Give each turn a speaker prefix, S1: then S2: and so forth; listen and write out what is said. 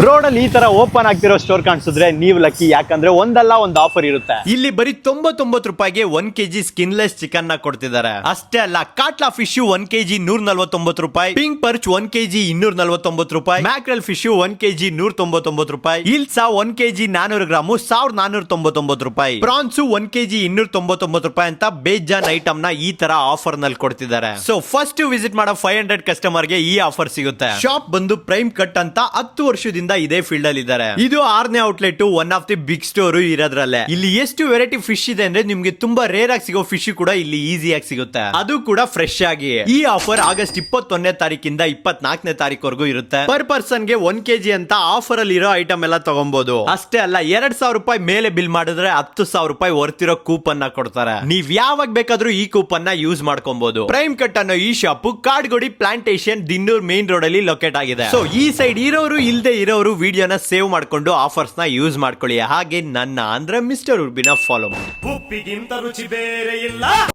S1: Road ಅಲ್ಲಿ ಈ ತರ ಓಪನ್ ಆಗ್ತಿರೋ ಸ್ಟೋರ್ ಕಾಣಿಸಿದ್ರೆ ನೀವು ಲಕ್ಕಿ, ಯಾಕಂದ್ರೆ ಒಂದಲ್ಲ ಒಂದು ಆಫರ್ ಇರುತ್ತೆ.
S2: ಇಲ್ಲಿ ಬರೀ 99 ರೂಪಾಯಿಗೆ 1 kg ಸ್ಕಿನ್ಲೆಸ್ ಚಿಕನ್ ನ ಕೊಡ್ತಿದ್ದಾರೆ. ಅಷ್ಟೇ ಅಲ್ಲ, ಕಾಟ್ಲಾ ಫಿಶ್ 1 kg 149 ರೂಪಾಯಿ, ಪಿಂಕ್ ಪರ್ಚ್ 1 kg 249 ರೂಪಾಯಿ, ಮ್ಯಾಕ್ರಲ್ ಫಿಶ್ 1 kg 199 ರೂಪಾಯಿ, ಇಲ್ಸಾ 1 kg 400 ಗ್ರಾಮು 1499 ರೂಪಾಯಿ, ಪ್ರಾನ್ಸ್ 1 kg 299 ರೂಪಾಯಿ ಅಂತ ಬೇಜಾನ್ ಐಟಮ್ ನ ಈ ತರ ಆಫರ್ ನಲ್ಲಿ ಕೊಡ್ತಿದ್ದಾರೆ. ಸೊ ಫಸ್ಟ್ ವಿಸಿಟ್ ಮಾಡೋ 500 ಕಸ್ಟಮರ್ ಗೆ ಈ ಆಫರ್ ಸಿಗುತ್ತೆ. ಶಾಪ್ ಬಂದು ಪ್ರೈಮ್ ಕಟ್ ಅಂತ 10 ವರ್ಷದಿಂದ ಇದೇ ಫೀಲ್ಡ್ ಅಲ್ಲಿ ಇದ್ದಾರೆ. ಇದು 6ನೇ outlet, one of the big store ಇರೋದ್ರಲ್ಲೇ. ಇಲ್ಲಿ ಎಷ್ಟು ವೆರೈಟಿ ಫಿಶ್ ಇದೆ ಅಂದ್ರೆ ನಿಮ್ಗೆ ತುಂಬಾ ರೇರ್ ಆಗಿ ಸಿಗೋ ಫಿಶ್ ಕೂಡ ಇಲ್ಲಿ ಈಸಿ ಆಗಿ ಸಿಗುತ್ತೆ, ಅದು ಕೂಡ ಫ್ರೆಶ್ ಆಗಿ. ಈ ಆಫರ್ ಆಗಸ್ಟ್ 21ನೇ ತಾರೀಕಿಂದ 24ನೇ ತಾರೀಕವರೆಗೂ ಇರುತ್ತೆ. ಪರ್ ಪರ್ಸನ್ ಗೆ 1 kg ಅಂತ ಆಫರ್ ಅಲ್ಲಿ ಇರೋ ಐಟಮ್ ಎಲ್ಲ ತಗೊಬಹುದು. ಅಷ್ಟೇ ಅಲ್ಲ, 2000 ರೂಪಾಯಿ ಮೇಲೆ ಬಿಲ್ ಮಾಡಿದ್ರೆ 10,000 ರೂಪಾಯಿ ವರ್ತಿರೋ ಕೂಪನ್ ನ ಕೊಡ್ತಾರೆ. ನೀವ್ ಯಾವಾಗ ಬೇಕಾದ್ರೂ ಈ ಕೂಪನ್ ನ ಯೂಸ್ ಮಾಡ್ಕೊಬಹುದು. ಪ್ರೈಮ್ ಕಟ್ ಅನ್ನೋ ಈ shop Kadugodi plantation Dinnur main road ಅಲ್ಲಿ ಲೊಕೇಟ್ ಆಗಿದೆ. ಸೊ ಈ ಸೈಡ್ ಇರೋರು ಇಲ್ದೆ ಇರೋರು ವಿಡಿಯೋನ ಸೇವ್ ಮಾಡ್ಕೊಂಡು ಆಫರ್ಸ್ ನ ಯೂಸ್ ಮಾಡ್ಕೊಳ್ಳಿ. ಹಾಗೆ ನನ್ನ ಅಂದ್ರೆ ಮಿಸ್ಟರ್ ಉರ್ಬಿನ ಫಾಲೋ ಮಾಡಿ.
S3: ಉಪ್ಪಿಗಿಂತ ರುಚಿ ಬೇರೆ ಇಲ್ಲ.